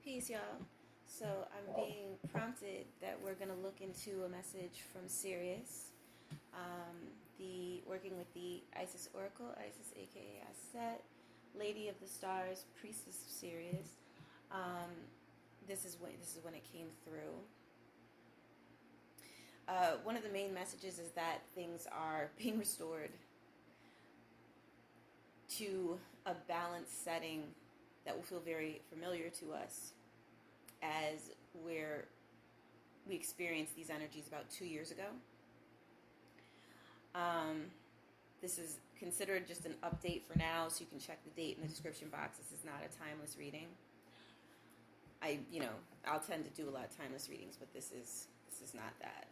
Peace, y'all. So I'm being prompted that we're going to look into a message from Sirius, the working with the Isis Oracle, Isis aka Aset, Lady of the Stars, Priestess of Sirius. This is when it came through. One of the main messages is that things are being restored to a balanced setting that will feel very familiar to us, as where we experienced these energies about 2 years ago. This is considered just an update for now, so you can check the date in the description box. This is not a timeless reading. I'll tend to do a lot of timeless readings, but this is not that.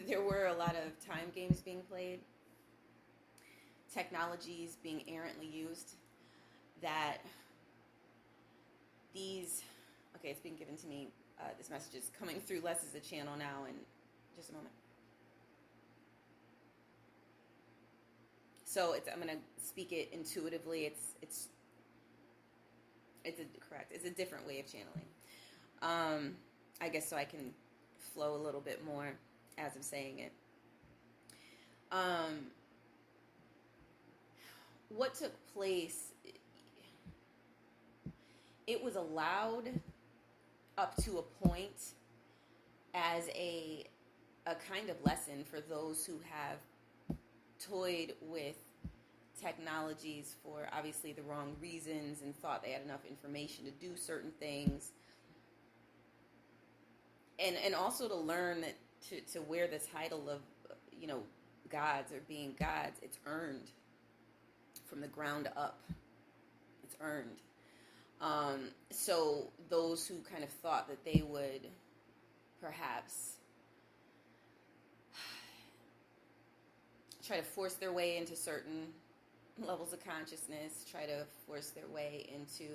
There were a lot of time games being played, technologies being errantly used, that it's being given to me, this message is coming through less as a channel now in just a moment. So I'm going to speak it intuitively. It's a different way of channeling. I guess so I can flow a little bit more as I'm saying it. What took place, it was allowed up to a point as a kind of lesson for those who have toyed with technologies for obviously the wrong reasons and thought they had enough information to do certain things. And also to learn that to wear the title of, gods or being gods, it's earned from the ground up. It's earned. So those who kind of thought that they would perhaps try to force their way into certain levels of consciousness, try to force their way into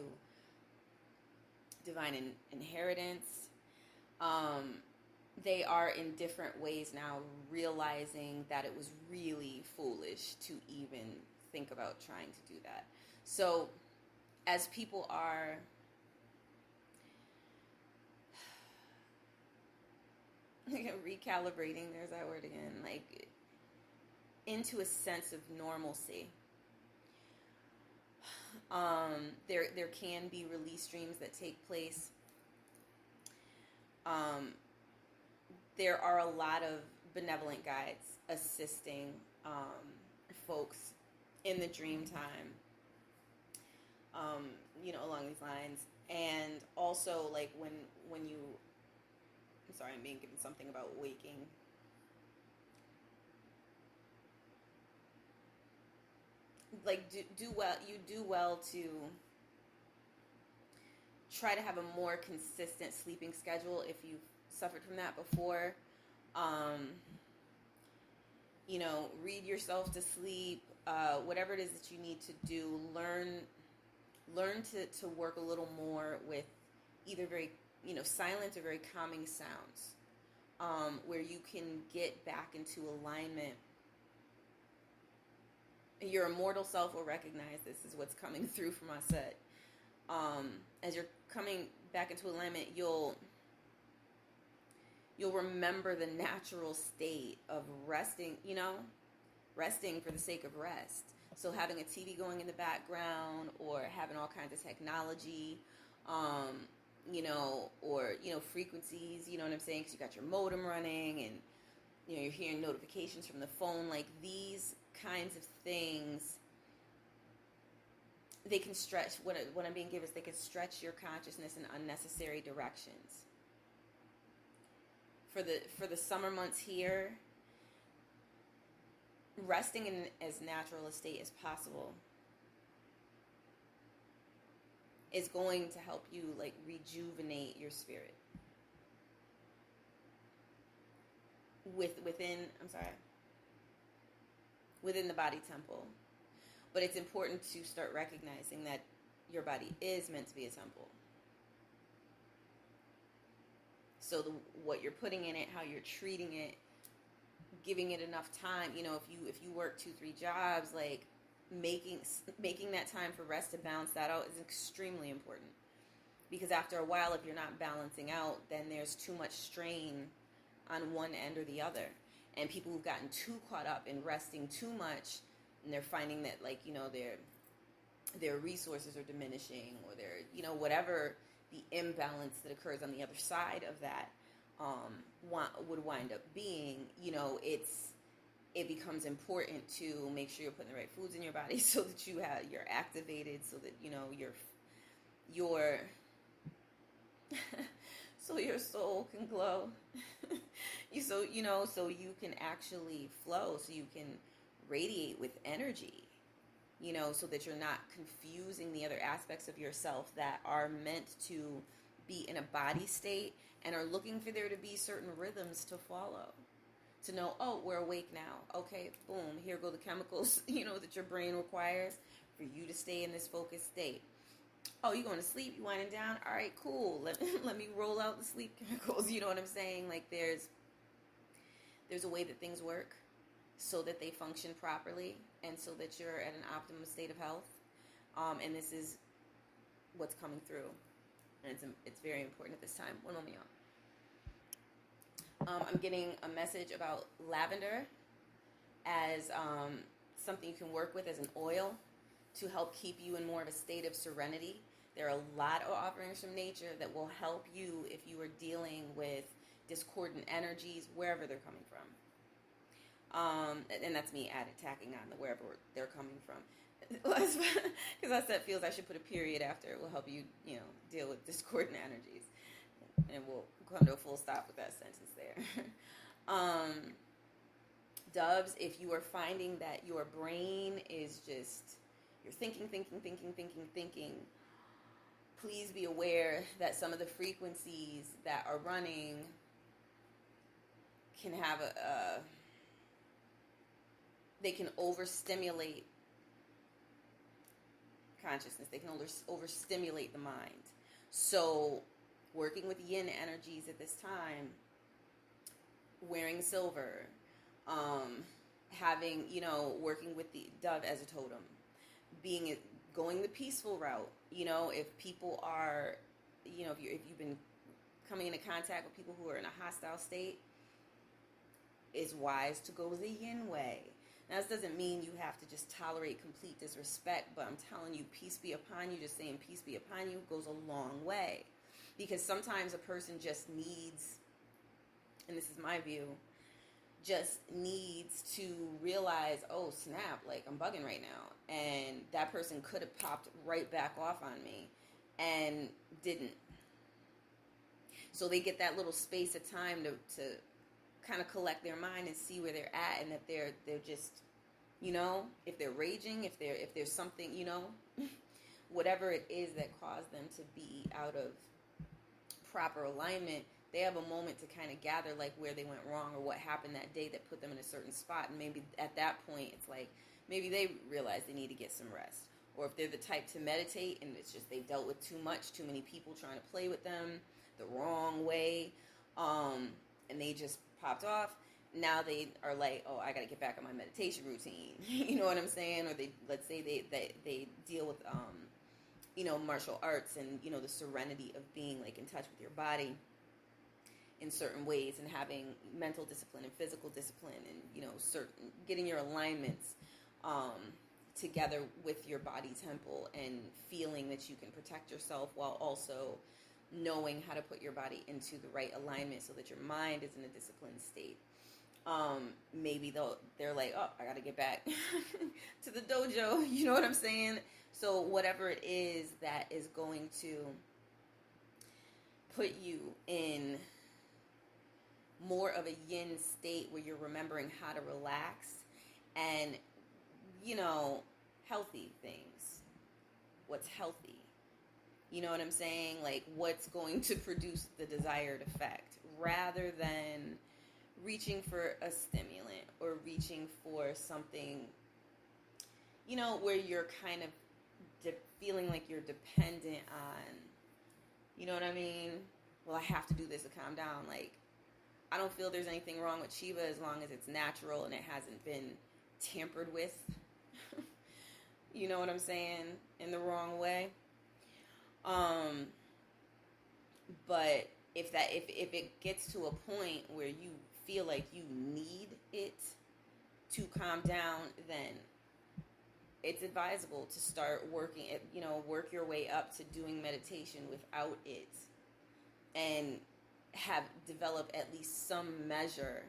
divine inheritance, they are in different ways now realizing that it was really foolish to even think about trying to do that. So as people are recalibrating, there's that word again, like into a sense of normalcy, there can be release streams that take place. There are a lot of benevolent guides assisting folks in the dream time, along these lines. And also, like, when you, I'm sorry, I'm being given something about waking. Like, do well to try to have a more consistent sleeping schedule if you've suffered from that before. Read yourself to sleep. Whatever it is that you need to do, learn to work a little more with either very, silent or very calming sounds, where you can get back into alignment. Your immortal self will recognize this is what's coming through from Aset. As you're coming back into alignment, you'll remember the natural state of resting, resting for the sake of rest. So having a TV going in the background, or having all kinds of technology, or, frequencies, you know what I'm saying? Because you got your modem running and, you're hearing notifications from the phone, like these kinds of things, they can stretch, what I'm being given is they can stretch your consciousness in unnecessary directions. For the summer months here, resting in as natural a state as possible is going to help you, like, rejuvenate your spirit within the body temple. But it's important to start recognizing that your body is meant to be a temple. So what you're putting in it, how you're treating it, giving it enough time. If you work 2-3 jobs, like, making that time for rest to balance that out is extremely important. Because after a while, if you're not balancing out, then there's too much strain on one end or the other. And people who've gotten too caught up in resting too much, and they're finding that, like, you know, their resources are diminishing, or their, whatever the imbalance that occurs on the other side of that would wind up being, it becomes important to make sure you're putting the right foods in your body so that you're activated, so that your so your soul can glow. So you can actually flow, so you can radiate with energy, so that you're not confusing the other aspects of yourself that are meant to be in a body state and are looking for there to be certain rhythms to follow. To know, oh, we're awake now. Okay, boom, here go the chemicals, that your brain requires for you to stay in this focused state. Oh, you going to sleep? You winding down? All right, cool. Let me roll out the sleep chemicals. You know what I'm saying? Like there's a way that things work so that they function properly and so that you're at an optimum state of health. And this is what's coming through. And it's very important at this time. One moment, y'all. I'm getting a message about lavender as something you can work with as an oil to help keep you in more of a state of serenity. There are a lot of offerings from nature that will help you if you are dealing with discordant energies, wherever they're coming from. And that's me tacking on the wherever they're coming from. Because I said feels I should put a period after. It will help you, deal with discordant energies. And we'll come to a full stop with that sentence there. Doves, if you are finding that your brain is just, you're thinking, please be aware that some of the frequencies that are running can have they can overstimulate consciousness. They can overstimulate the mind. So working with yin energies at this time, wearing silver, having, working with the dove as a totem, going the peaceful route. If people are, if you've been coming into contact with people who are in a hostile state, it's wise to go the yin way. Now, this doesn't mean you have to just tolerate complete disrespect, but I'm telling you, peace be upon you, just saying peace be upon you goes a long way. Because sometimes a person just needs, and this is my view, just needs to realize, oh snap, like I'm bugging right now. And that person could have popped right back off on me and didn't. So they get that little space of time to kind of collect their mind and see where they're at, and that they're just, if they're raging, if there's something, whatever it is that caused them to be out of proper alignment, they have a moment to kind of gather like where they went wrong or what happened that day that put them in a certain spot. And maybe at that point it's like maybe they realize they need to get some rest, or if they're the type to meditate and it's just they've dealt with too many people trying to play with them the wrong way, and they just popped off. Now they are like, oh, I got to get back on my meditation routine. You know what I'm saying? Or let's say they deal with martial arts and the serenity of being like in touch with your body in certain ways, and having mental discipline and physical discipline, and certain getting your alignments together with your body temple, and feeling that you can protect yourself while also knowing how to put your body into the right alignment so that your mind is in a disciplined state. Maybe they're like, oh, I got to get back to the dojo. You know what I'm saying? So whatever it is that is going to put you in more of a yin state where you're remembering how to relax and, healthy things. What's healthy? You know what I'm saying? Like what's going to produce the desired effect, rather than reaching for a stimulant or reaching for something, where you're kind of feeling like you're dependent on, you know what I mean? Well, I have to do this to calm down. Like, I don't feel there's anything wrong with Shiva as long as it's natural and it hasn't been tampered with. You know what I'm saying? In the wrong way. Um, but if it gets to a point where you feel like you need it to calm down, then it's advisable to start working it, work your way up to doing meditation without it, and have developed at least some measure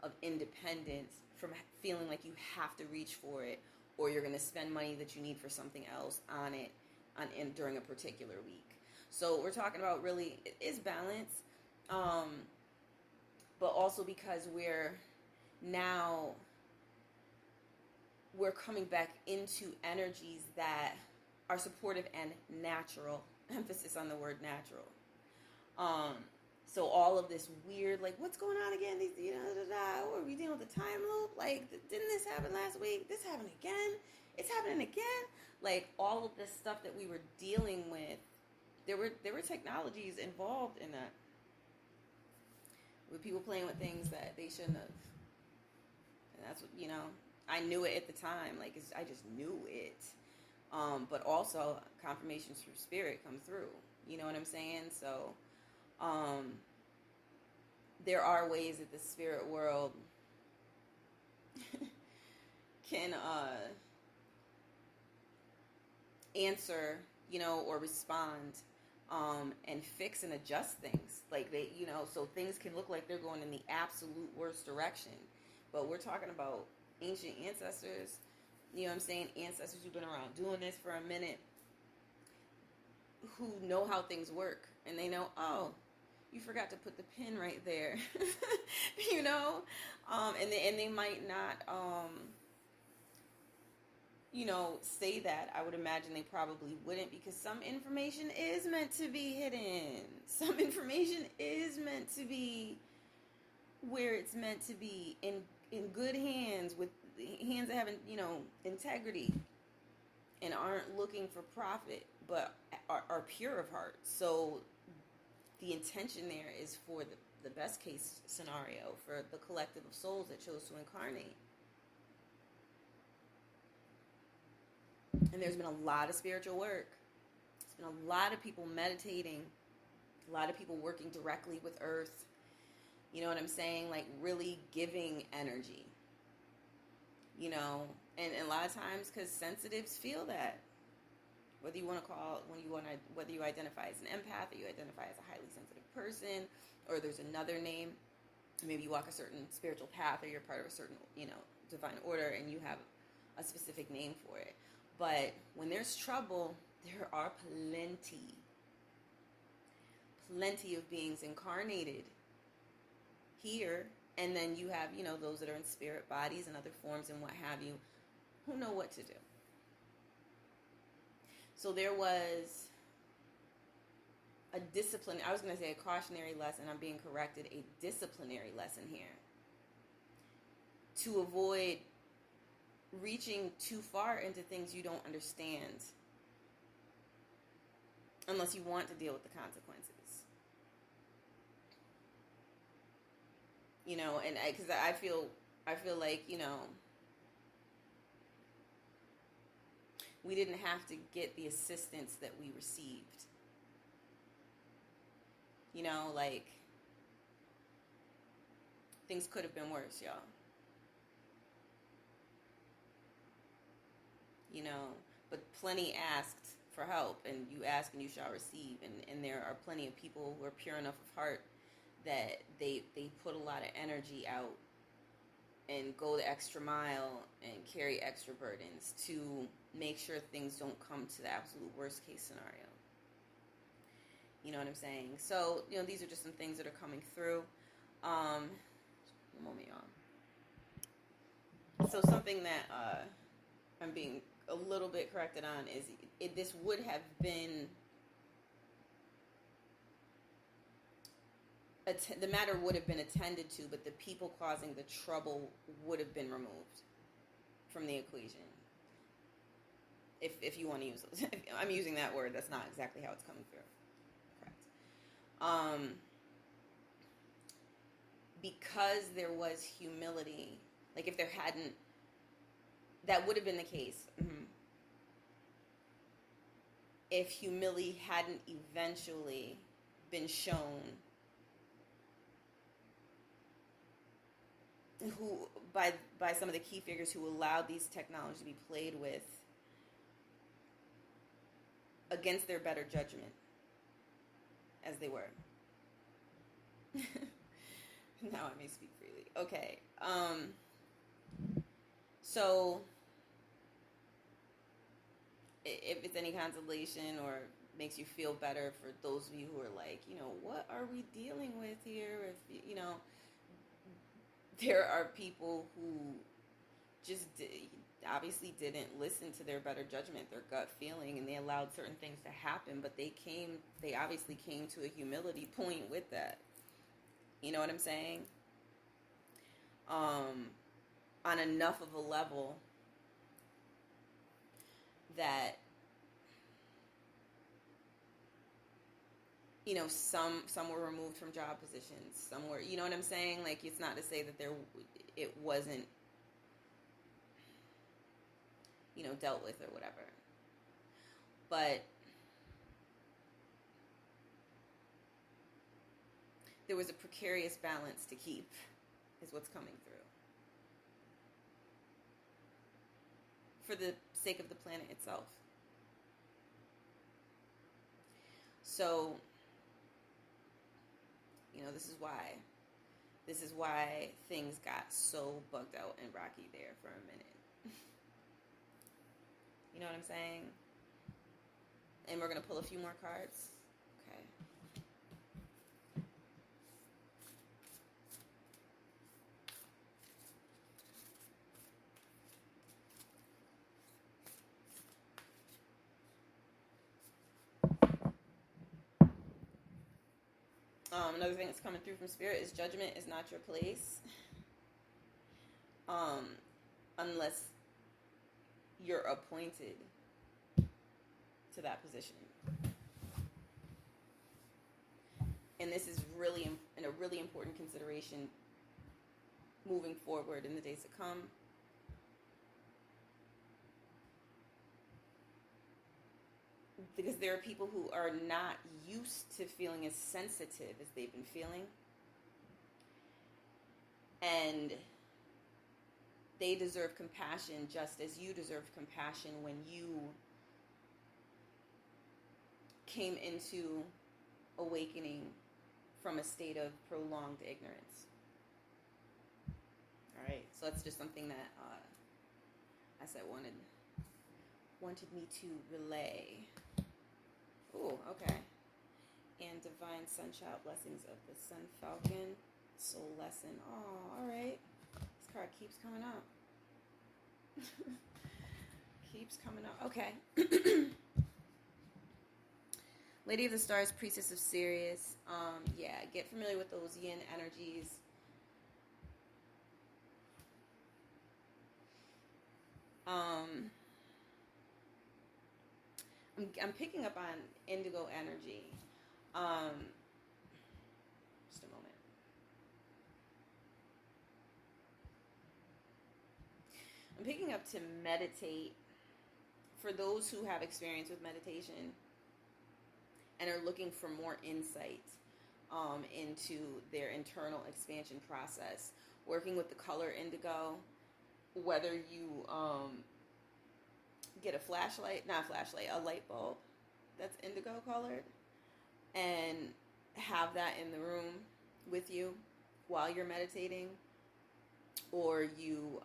of independence from feeling like you have to reach for it, or you're going to spend money that you need for something else on it during a particular week. So we're talking about really, it is balance, but also because we're coming back into energies that are supportive and natural. Emphasis on the word natural. So all of this weird, like, what's going on again? These, are we dealing with the time loop? Like, didn't this happen last week? This happened again? It's happening again? Like, all of this stuff that we were dealing with, there were technologies involved in that. With people playing with things that they shouldn't have. And that's what, I knew it at the time. Like, I just knew it. But also, confirmations through spirit come through. You know what I'm saying? So, there are ways that the spirit world can answer, or respond, and fix and adjust things. Like they, so things can look like they're going in the absolute worst direction. But we're talking about ancient ancestors, you know what I'm saying? Ancestors who've been around doing this for a minute, who know how things work. And they know, oh, you forgot to put the pin right there, and they might not, say that. I would imagine they probably wouldn't, because some information is meant to be hidden. Some information is meant to be where it's meant to be, in good hands, with hands that have, integrity, and aren't looking for profit, but are pure of heart. So the intention there is for the best case scenario for the collective of souls that chose to incarnate. And there's been a lot of spiritual work. There's been a lot of people meditating, a lot of people working directly with Earth. You know what I'm saying? Like, really giving energy. And a lot of times, because sensitives feel that. Whether you identify as an empath, or you identify as a highly sensitive person, or there's another name. Maybe you walk a certain spiritual path, or you're part of a certain, divine order, and you have a specific name for it. But when there's trouble, there are plenty of beings incarnated here. And then you have, those that are in spirit bodies and other forms and what have you, who know what to do. So there was a cautionary lesson. I'm being corrected. A disciplinary lesson here. To avoid reaching too far into things you don't understand, unless you want to deal with the consequences. And because I feel like, we didn't have to get the assistance that we received. Like, things could have been worse, y'all. But plenty asked for help, and you ask and you shall receive. And there are plenty of people who are pure enough of heart that they put a lot of energy out and go the extra mile and carry extra burdens to make sure things don't come to the absolute worst case scenario. You know what I'm saying? So, these are just some things that are coming through. One moment, y'all. So something that I'm being a little bit corrected on is this would have been, the matter would have been attended to, but the people causing the trouble would have been removed from the equation. If you want to use those. I'm using that word, that's not exactly how it's coming through. Correct. Because there was humility, like if there hadn't, that would have been the case. Mm-hmm. if humility hadn't eventually been shown who by some of the key figures who allowed these technologies to be played with against their better judgment, as they were. Now I may speak freely. Okay. So if it's any consolation or makes you feel better for those of you who are like, what are we dealing with here? If there are people who just obviously didn't listen to their better judgment, their gut feeling, and they allowed certain things to happen, but they obviously came to a humility point with that. You know what I'm saying? On enough of a level that some were removed from job positions, some were, you know what I'm saying? Like, it's not to say that it wasn't, dealt with or whatever. But there was a precarious balance to keep, is what's coming through. For the sake of the planet itself. So, this is why things got so bugged out and rocky there for a minute. You know what I'm saying? And we're going to pull a few more cards. Okay. Another thing that's coming through from Spirit is judgment is not your place. Unless you're appointed to that position. And this is really a really important consideration moving forward in the days to come. Because there are people who are not used to feeling as sensitive as they've been feeling. And they deserve compassion just as you deserved compassion when you came into awakening from a state of prolonged ignorance. All right, so that's just something that I said wanted me to relay. Ooh, okay. And divine sunshine blessings of the Sun Falcon soul lesson. Oh, all right. This card keeps coming up. Keeps coming up. Okay. Lady of the Stars, Priestess of Sirius. Yeah, get familiar with those yin energies. I'm picking up on indigo energy. Just a moment. I'm picking up to meditate. For those who have experience with meditation and are looking for more insight into their internal expansion process, working with the color indigo, whether you get a light bulb that's indigo colored, and have that in the room with you while you're meditating, or you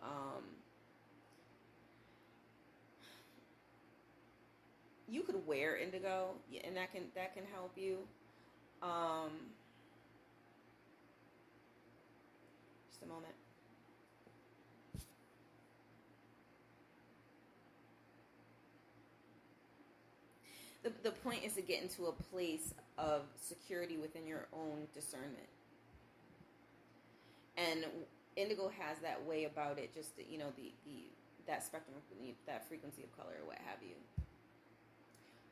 could wear indigo, and that can help you. Just a moment. The point is to get into a place of security within your own discernment. And indigo has that way about it, just that spectrum, that frequency of color, or what have you,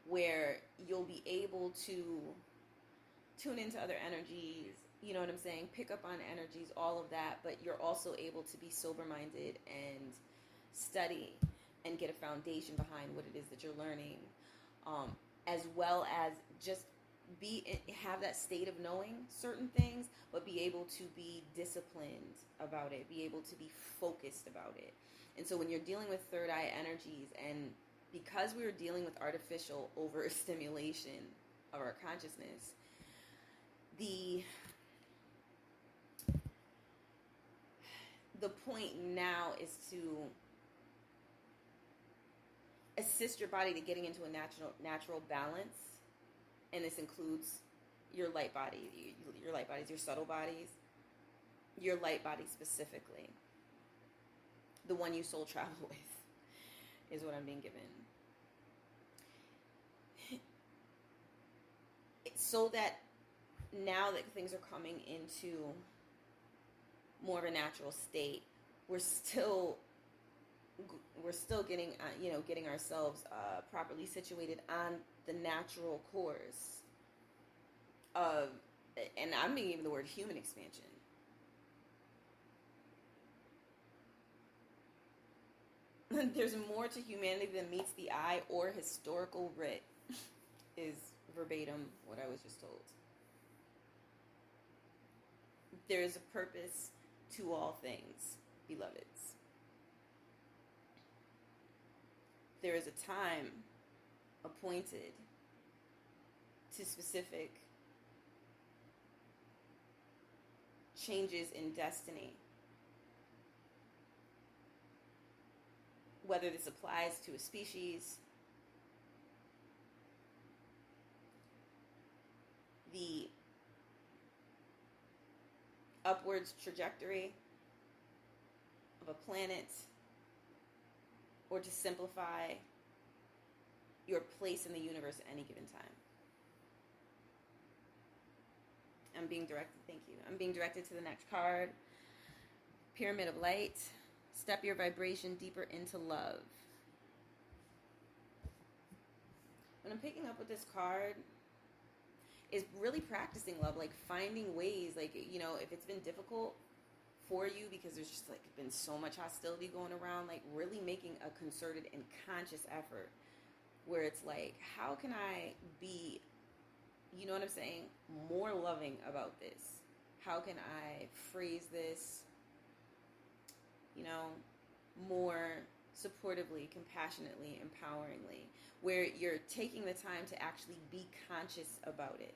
where you'll be able to tune into other energies, you know what I'm saying, pick up on energies, all of that, but you're also able to be sober-minded and study and get a foundation behind what it is that you're learning, as well as just have that state of knowing certain things, but be able to be disciplined about it, be able to be focused about it. And so when you're dealing with third eye energies, and because we were dealing with artificial overstimulation of our consciousness, the point now is to assist your body to getting into a natural balance. And this includes your light body, your light bodies, your subtle bodies, your light body specifically. The one you soul travel with is what I'm being given. So that now that things are coming into more of a natural state, we're still getting getting ourselves properly situated on the natural course of, and I'm being given the word human expansion. There's more to humanity than meets the eye or historical writ, is verbatim what I was just told. There is a purpose to all things, beloveds. There is a time appointed to specific changes in destiny. Whether this applies to a species, the upwards trajectory of a planet, or to simplify your place in the universe at any given time. I'm being directed, thank you. I'm being directed to the next card. Pyramid of Light. Step your vibration deeper into love. When I'm picking up with this card, is really practicing love, like finding ways, like, you know, if it's been difficult for you because there's just like been so much hostility going around, like really making a concerted and conscious effort where it's like, how can I be, you know what I'm saying, more loving about this? How can I phrase this, you know, more supportively, compassionately, empoweringly, where you're taking the time to actually be conscious about it?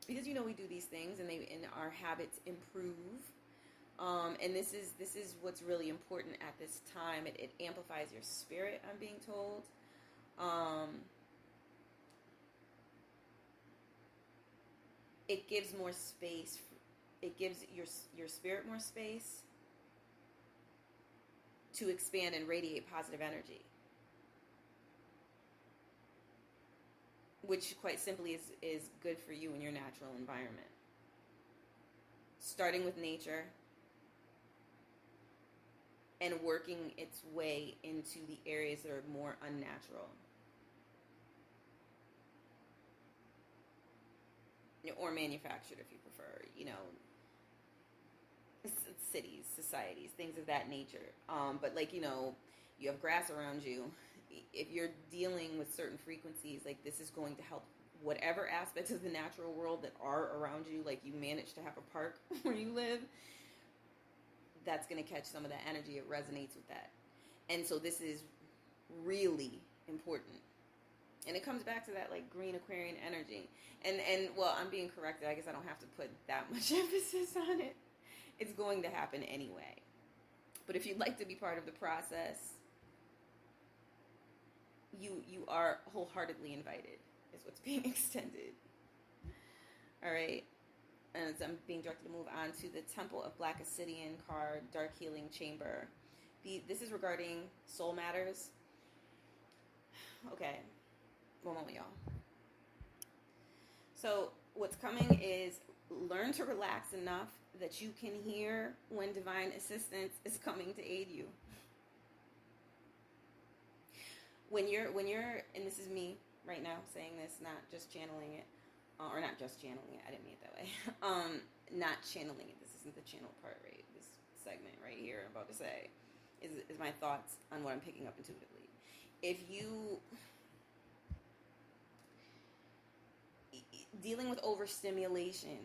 Because, you know, we do these things and our habits improve. And this is what's really important at this time. It amplifies your spirit, I'm being told. It gives more space. It gives your spirit more space to expand and radiate positive energy, which quite simply is good for you in your natural environment. Starting with nature and working its way into the areas that are more unnatural. Or manufactured, if you prefer, you know, cities, societies, things of that nature. But like, you know, you have grass around you. If you're dealing with certain frequencies, like this is going to help whatever aspects of the natural world that are around you. Like you manage to have a park where you live, that's going to catch some of that energy. It resonates with that. And so this is really important. And it comes back to that like green Aquarian energy. And well, I'm being corrected. I guess I don't have to put that much emphasis on it. It's going to happen anyway. But if you'd like to be part of the process, you are wholeheartedly invited, is what's being extended. All right. And I'm being directed to move on to the Temple of Black Obsidian card, Dark Healing Chamber. This is regarding soul matters. Okay. One moment, y'all. So what's coming is learn to relax enough that you can hear when divine assistance is coming to aid you. When you're, and this is me right now saying this, not just channeling it, or not just channeling it, I didn't mean it that way. Not channeling it. This isn't the channel part, right? This segment right here I'm about to say is my thoughts on what I'm picking up intuitively. If you dealing with overstimulation.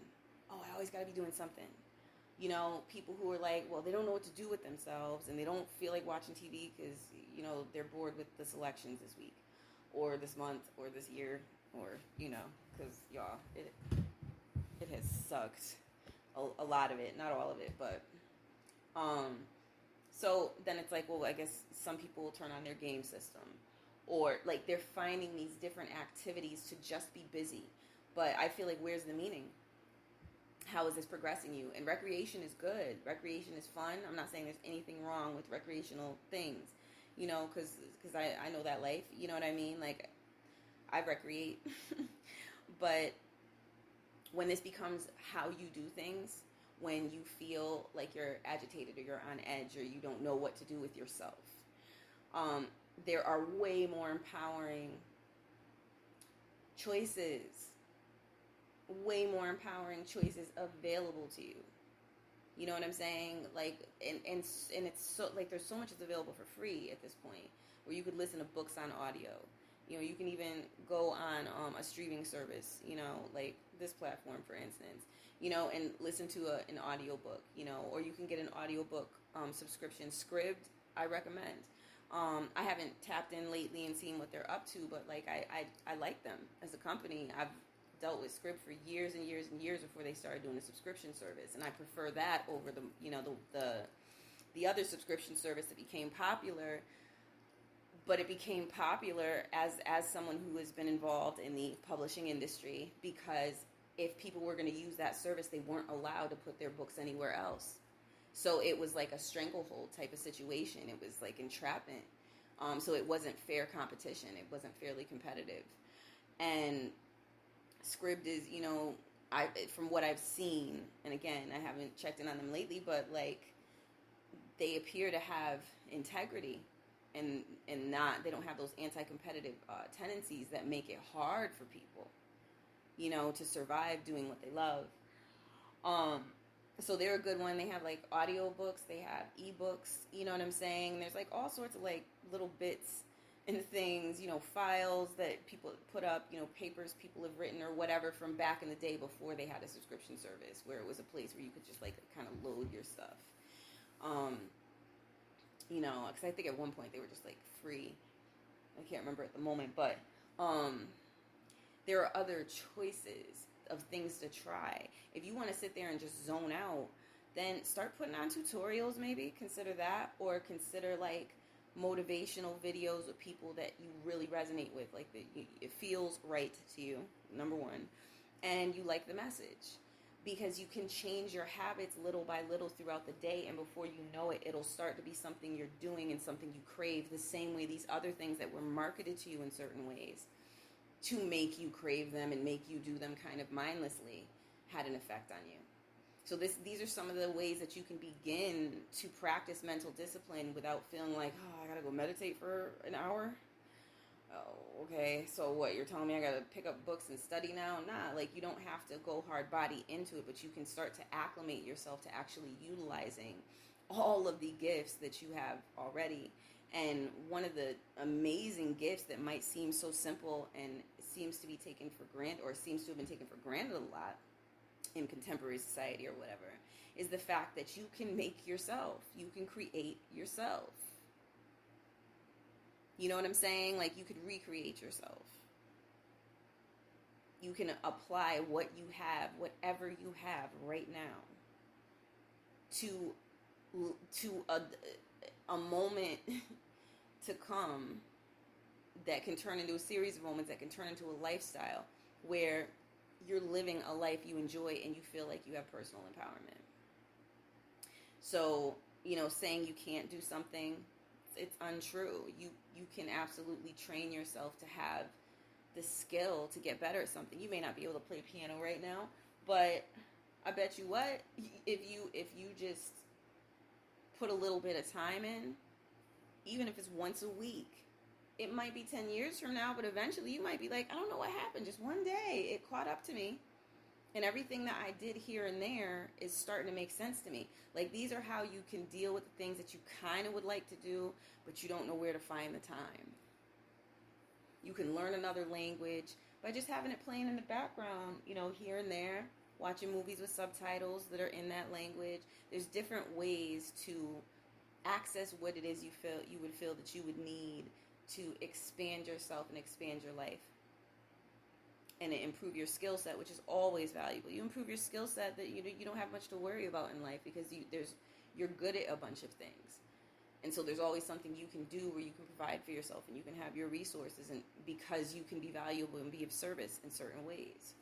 Oh, I always got to be doing something. You know, people who are like, well, they don't know what to do with themselves, and they don't feel like watching TV because, you know, they're bored with the selections this week or this month or this year, or, you know, because, y'all, it has sucked a lot of it, not all of it, but so then it's like, well, I guess some people will turn on their game system, or like they're finding these different activities to just be busy. But I feel like, where's the meaning? How is this progressing you? And recreation is good. Recreation is fun. I'm not saying there's anything wrong with recreational things, you know, because I know that life, you know what I mean? Like, I recreate. But when this becomes how you do things, when you feel like you're agitated or you're on edge or you don't know what to do with yourself, there are way more empowering choices, available to you. You know what I'm saying? Like, and it's so, like, there's so much that's available for free at this point, where you could listen to books on audio. You know, you can even go on a streaming service, you know, like this platform, for instance, you know, and listen to an audiobook, you know, or you can get an audiobook subscription. Scribd, I recommend. I haven't tapped in lately and seen what they're up to, but like I like them as a company. I've dealt with Scribd for years and years and years before they started doing a subscription service, and I prefer that over the, you know, the other subscription service that became popular. But it became popular as someone who has been involved in the publishing industry, because if people were going to use that service, they weren't allowed to put their books anywhere else. So it was like a stranglehold type of situation. It was like entrapment. So it wasn't fair competition. It wasn't fairly competitive. And Scribd is, you know, from what I've seen, and again, I haven't checked in on them lately, but like, they appear to have integrity. And not, they don't have those anti-competitive tendencies that make it hard for people, you know, to survive doing what they love. So they're a good one. They have like audiobooks, they have ebooks, you know what I'm saying? There's like all sorts of like little bits and things, you know, files that people put up, you know, papers people have written or whatever from back in the day before they had a subscription service, where it was a place where you could just like kind of load your stuff. You know, because I think at one point they were just like free. I can't remember at the moment, but there are other choices of things to try. If you want to sit there and just zone out, then start putting on tutorials, maybe. Consider that. Or consider like motivational videos of people that you really resonate with. Like, it feels right to you, number one. And you like the message. Because you can change your habits little by little throughout the day, and before you know it, it'll start to be something you're doing and something you crave, the same way these other things that were marketed to you in certain ways to make you crave them and make you do them kind of mindlessly had an effect on you. So these are some of the ways that you can begin to practice mental discipline without feeling like, oh, I gotta go meditate for an hour. Oh, okay, so what, you're telling me I gotta pick up books and study now? Nah, like, you don't have to go hard body into it, but you can start to acclimate yourself to actually utilizing all of the gifts that you have already. And one of the amazing gifts that might seem so simple and seems to be taken for granted, or seems to have been taken for granted a lot in contemporary society or whatever, is the fact that you can make yourself. You can create yourself. You know what I'm saying? Like, you could recreate yourself. You can apply what you have, whatever you have right now, to a moment to come that can turn into a series of moments that can turn into a lifestyle where you're living a life you enjoy and you feel like you have personal empowerment. So, you know, saying you can't do something, it's untrue. You can absolutely train yourself to have the skill to get better at something. You may not be able to play piano right now, but I bet you what, if you just put a little bit of time in, even if it's once a week, it might be 10 years from now, but eventually you might be like, I don't know what happened, just one day it caught up to me. And everything that I did here and there is starting to make sense to me. Like, these are how you can deal with the things that you kind of would like to do, but you don't know where to find the time. You can learn another language by just having it playing in the background, you know, here and there, watching movies with subtitles that are in that language. There's different ways to access what it is you would feel that you would need to expand yourself and expand your life and improve your skill set, which is always valuable. You improve your skill set, that you don't have much to worry about in life, because you're good at a bunch of things. And so there's always something you can do where you can provide for yourself and you can have your resources, and because you can be valuable and be of service in certain ways.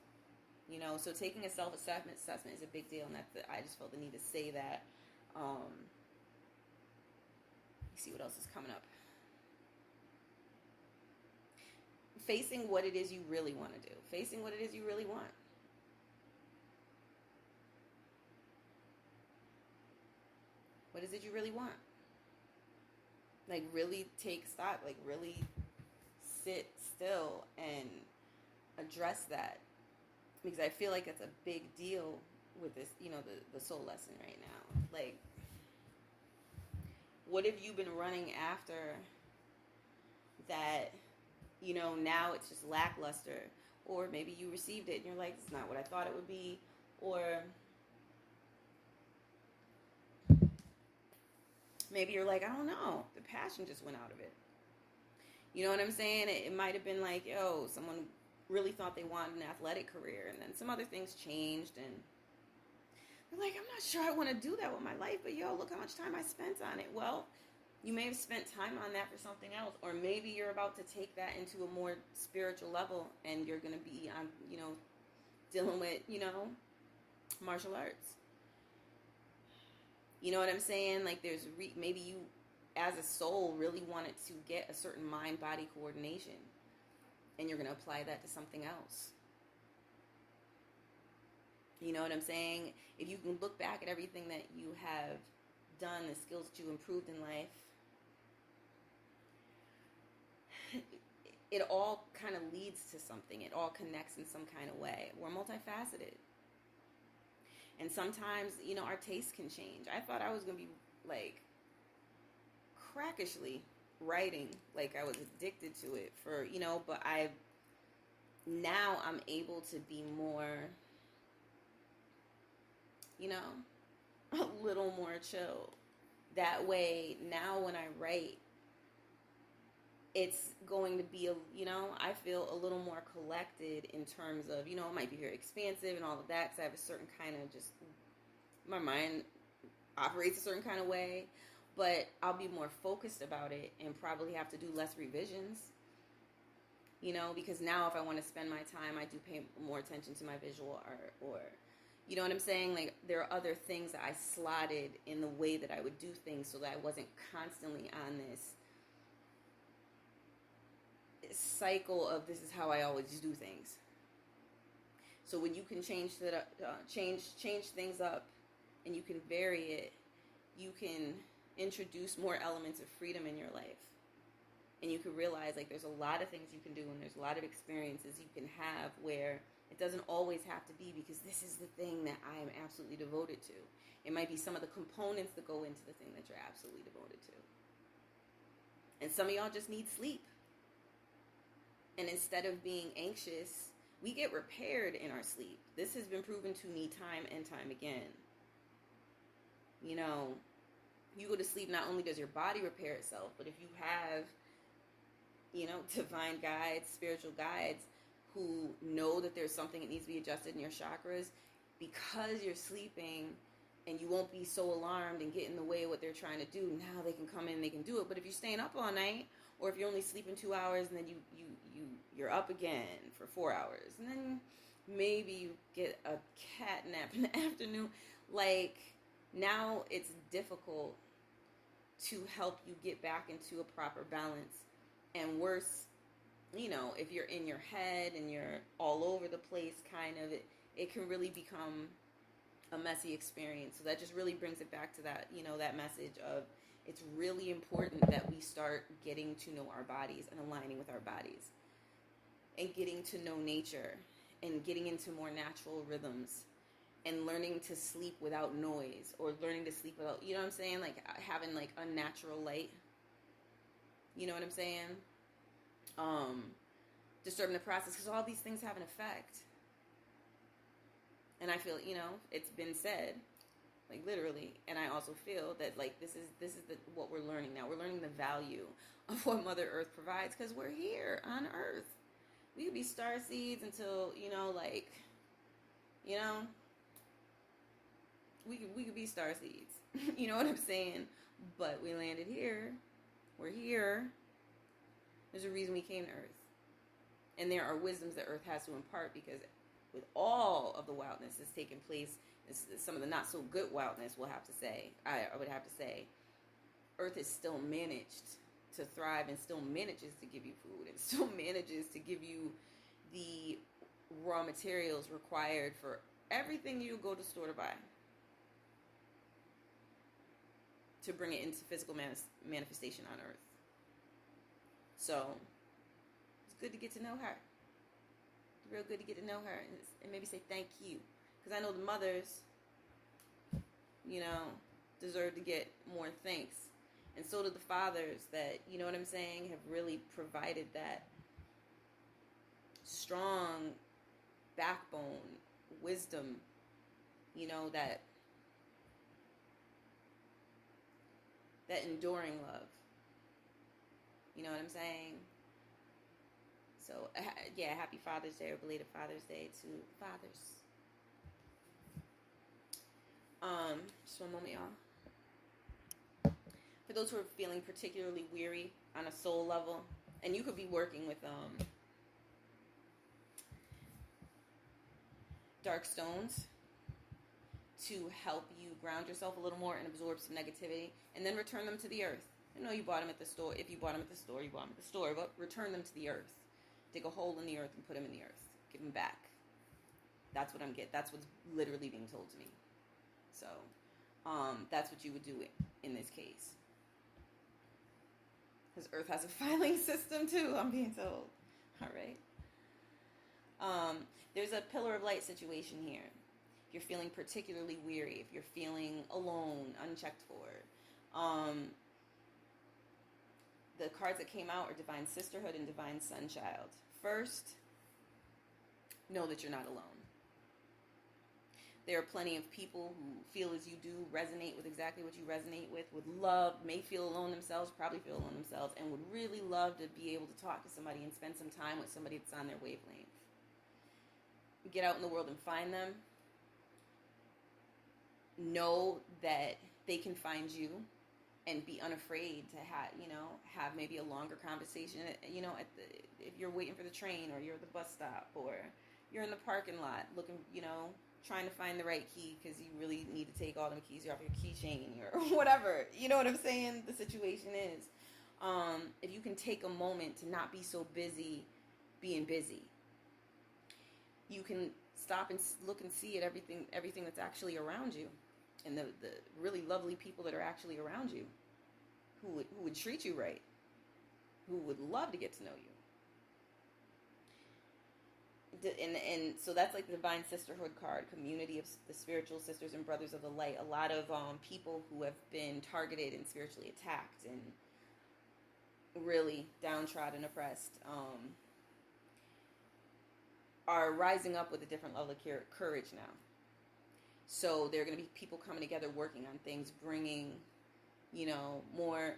You know, so taking a self-assessment is a big deal, and I just felt the need to say that. Let's see what else is coming up. Facing what it is you really want to do. Facing what it is you really want. What is it you really want? Like, really take stock. Like, really sit still and address that. Because I feel like it's a big deal with this, you know, the soul lesson right now. Like, what have you been running after that, you know, now it's just lackluster? Or maybe you received it and you're like, it's not what I thought it would be. Or maybe you're like, I don't know, the passion just went out of it. You know what I'm saying? It might have been like, yo, someone really thought they wanted an athletic career, and then some other things changed, and they're like, I'm not sure I want to do that with my life, but yo, look how much time I spent on it. Well, you may have spent time on that for something else, or maybe you're about to take that into a more spiritual level, and you're going to be on, you know, dealing with, you know, martial arts. You know what I'm saying? Like, there's maybe you, as a soul, really wanted to get a certain mind-body coordination, and you're going to apply that to something else. You know what I'm saying? If you can look back at everything that you have done, the skills that you improved in life, it all kind of leads to something. It all connects in some kind of way. We're multifaceted. And sometimes, you know, our tastes can change. I thought I was going to be, like, crackishly writing. Like, I was addicted to it for, you know, but now I'm able to be more, you know, a little more chill. That way, now when I write, it's going to be, you know, I feel a little more collected in terms of, you know, it might be very expansive and all of that, because I have a certain kind of just, my mind operates a certain kind of way, but I'll be more focused about it and probably have to do less revisions, you know, because now if I want to spend my time, I do pay more attention to my visual art, or, you know what I'm saying? Like, there are other things that I slotted in the way that I would do things so that I wasn't constantly on this cycle of this is how I always do things. So when you can change things up, and you can vary it, you can introduce more elements of freedom in your life, and you can realize, like, there's a lot of things you can do, and there's a lot of experiences you can have where it doesn't always have to be because this is the thing that I am absolutely devoted to. It might be some of the components that go into the thing that you're absolutely devoted to. And some of y'all just need sleep. And instead of being anxious, we get repaired in our sleep. This has been proven to me time and time again. You know, you go to sleep, not only does your body repair itself, but if you have, you know, divine guides, spiritual guides who know that there's something that needs to be adjusted in your chakras, because you're sleeping and you won't be so alarmed and get in the way of what they're trying to do, now they can come in and they can do it. But if you're staying up all night, or if you're only sleeping 2 hours and then you're up again for 4 hours, and then maybe you get a cat nap in the afternoon, like, now it's difficult to help you get back into a proper balance. And worse, you know, if you're in your head and you're all over the place, kind of, it can really become a messy experience. So that just really brings it back to that, you know, that message of, it's really important that we start getting to know our bodies and aligning with our bodies, and getting to know nature, and getting into more natural rhythms, and learning to sleep without noise, or learning to sleep without, you know what I'm saying? Like, having, like, unnatural light. You know what I'm saying? disturbing the process, because all these things have an effect. And I feel, it's been said, like literally, and I also feel that like this is what we're learning now. We're learning the value of what Mother Earth provides, because we're here on Earth. We could be star seeds until we could be star seeds. You know what I'm saying? But we landed here. We're here. There's a reason we came to Earth, and there are wisdoms that Earth has to impart, because with all of the wildness that's taken place, some of the not so good wildness, I would have to say, Earth has still managed to thrive, and still manages to give you food, and still manages to give you the raw materials required for everything you go to the store to buy, to bring it into physical manifestation on Earth. So it's good to get to know her. It's real good to get to know her, and maybe say thank you, because I know the mothers, deserve to get more thanks. And so do the fathers that, you know what I'm saying, have really provided that strong backbone, wisdom, that enduring love. You know what I'm saying? So, happy Father's Day, or belated Father's Day to fathers. Just one moment, y'all. For those who are feeling particularly weary on a soul level, and you could be working with dark stones to help you ground yourself a little more and absorb some negativity, and then return them to the earth. I know you bought them at the store. If you bought them at the store, you bought them at the store, but return them to the earth. Dig a hole in the earth and put them in the earth. Give them back. That's what I'm getting. That's what's literally being told to me. So, that's what you would do in this case. Because Earth has a filing system too, I'm being told. All right. There's a pillar of light situation here. If you're feeling particularly weary, if you're feeling alone, unchecked for, the cards that came out are Divine Sisterhood and Divine Sunchild. First, know that you're not alone. There are plenty of people who feel as you do, resonate with exactly what you resonate with, would love, may feel alone themselves, probably feel alone themselves, and would really love to be able to talk to somebody and spend some time with somebody that's on their wavelength. Get out in the world and find them. Know that they can find you, and be unafraid to have maybe a longer conversation, if you're waiting for the train, or you're at the bus stop, or you're in the parking lot looking, trying to find the right key because you really need to take all them keys off your keychain or whatever. You know what I'm saying? The situation is, if you can take a moment to not be so busy being busy, you can stop and look and see at everything that's actually around you, and the really lovely people that are actually around you, who would treat you right, who would love to get to know you. And so that's like the Divine Sisterhood card, community of the spiritual sisters and brothers of the light. A lot of people who have been targeted and spiritually attacked and really downtrodden, oppressed, are rising up with a different level of courage now. So there are going to be people coming together, working on things, bringing, more,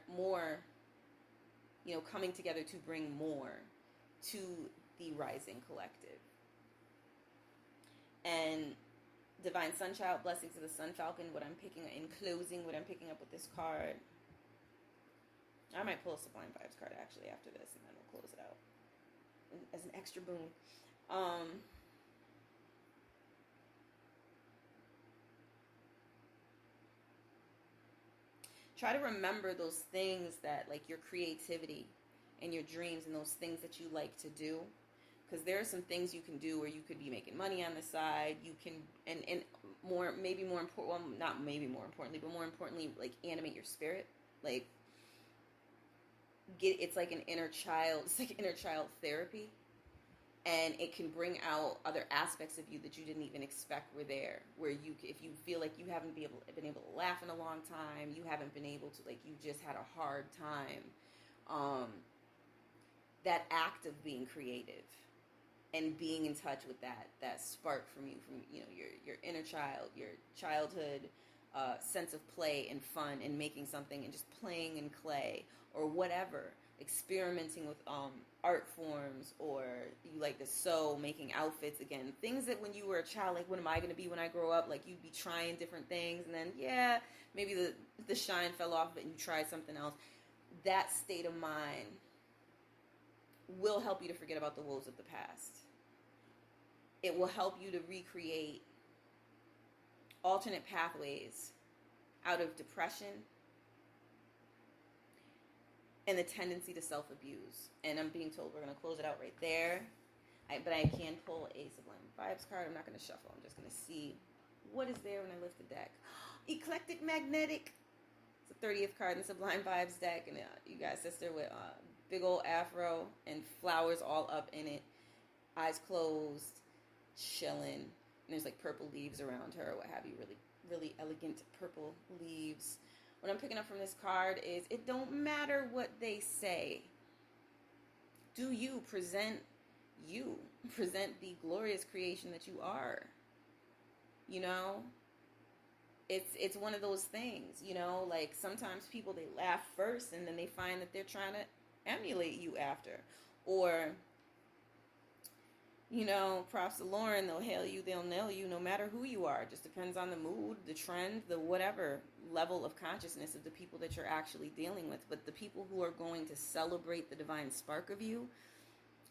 coming together to bring more to the rising collective. And Divine Sunchild, blessings to the Sun Falcon. What I'm picking up with this card. I might pull a Sublime Vibes card actually after this, and then we'll close it out as an extra boon. Try to remember those things that, like your creativity and your dreams and those things that you like to do. Because there are some things you can do where you could be making money on the side. You can, and more importantly, like animate your spirit. Like, it's like an inner child. It's like inner child therapy. And it can bring out other aspects of you that you didn't even expect were there. Where if you feel like you haven't been able to laugh in a long time, you haven't been able to, like, you just had a hard time. that act of being creative and being in touch with that spark from you, from, you know, your inner child, your childhood sense of play and fun and making something and just playing in clay or whatever, experimenting with art forms, or you like to sew, making outfits, again, things that when you were a child, like, what am I going to be when I grow up? Like, you'd be trying different things, and then, yeah, maybe the shine fell off of it and you tried something else. That state of mind will help you to forget about the woes of the past. It will help you to recreate alternate pathways out of depression and the tendency to self-abuse. And I'm being told we're going to close it out right there. But I can pull a Sublime Vibes card. I'm not going to shuffle. I'm just going to see what is there when I lift the deck. Eclectic Magnetic. It's the 30th card in the Sublime Vibes deck. And you got a sister with big old afro and flowers all up in it. Eyes closed, chilling. And there's like purple leaves around her, what have you. Really, really elegant purple leaves. What I'm picking up from this card is, it don't matter what they say. Do you present the glorious creation that you are? You know, it's one of those things, you know, like sometimes people, they laugh first and then they find that they're trying to emulate you after. Or, you know, props to Lauren, they'll hail you, they'll nail you, no matter who you are. It just depends on the mood, the trend, the whatever level of consciousness of the people that you're actually dealing with. But the people who are going to celebrate the divine spark of you,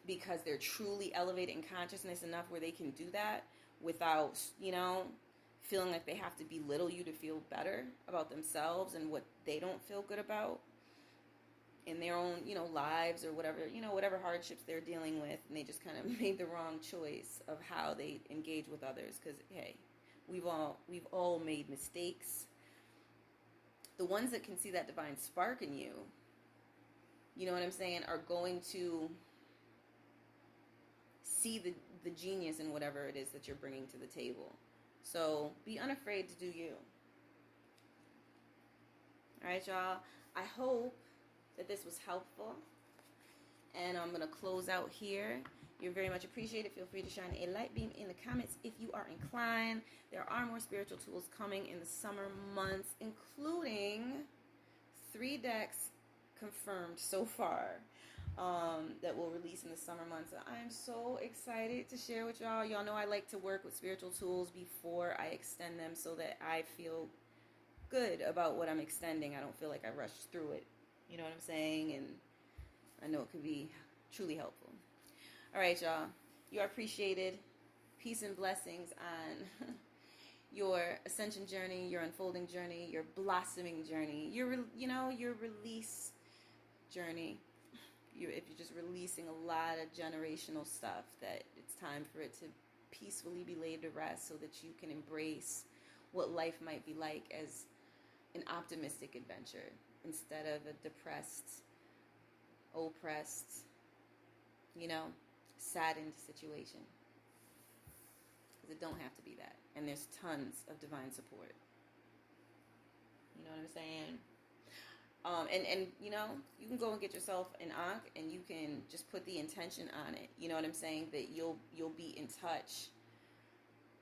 because they're truly elevated in consciousness enough where they can do that without, you know, feeling like they have to belittle you to feel better about themselves and what they don't feel good about in their own, you know, lives or whatever, you know, whatever hardships they're dealing with, and they just kind of made the wrong choice of how they engage with others. Because, hey, we've all made mistakes. The ones that can see that divine spark in you, you know what I'm saying, are going to see the genius in whatever it is that you're bringing to the table. So be unafraid to do you. All right, y'all. I hope that this was helpful. And I'm going to close out here. You're very much appreciated. Feel free to shine a light beam in the comments if you are inclined. There are more spiritual tools coming in the summer months, including 3 decks confirmed so far that will release in the summer months. I am so excited to share with y'all. Y'all know I like to work with spiritual tools before I extend them so that I feel good about what I'm extending. I don't feel like I rushed through it. You know what I'm saying? And I know it could be truly helpful. All right, y'all. You are appreciated. Peace and blessings on your ascension journey, your unfolding journey, your blossoming journey, your release journey. If you're just releasing a lot of generational stuff, that it's time for it to peacefully be laid to rest so that you can embrace what life might be like as an optimistic adventure instead of a depressed, oppressed, you know, saddened situation. Because it don't have to be that. And there's tons of divine support. You know what I'm saying? And you know, you can go and get yourself an ankh and you can just put the intention on it. You know what I'm saying? That you'll be in touch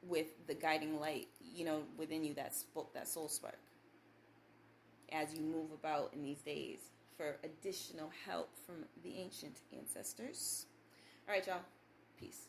with the guiding light, you know, within you, that soul spark, as you move about in these days for additional help from the ancient ancestors. All right, y'all. Peace.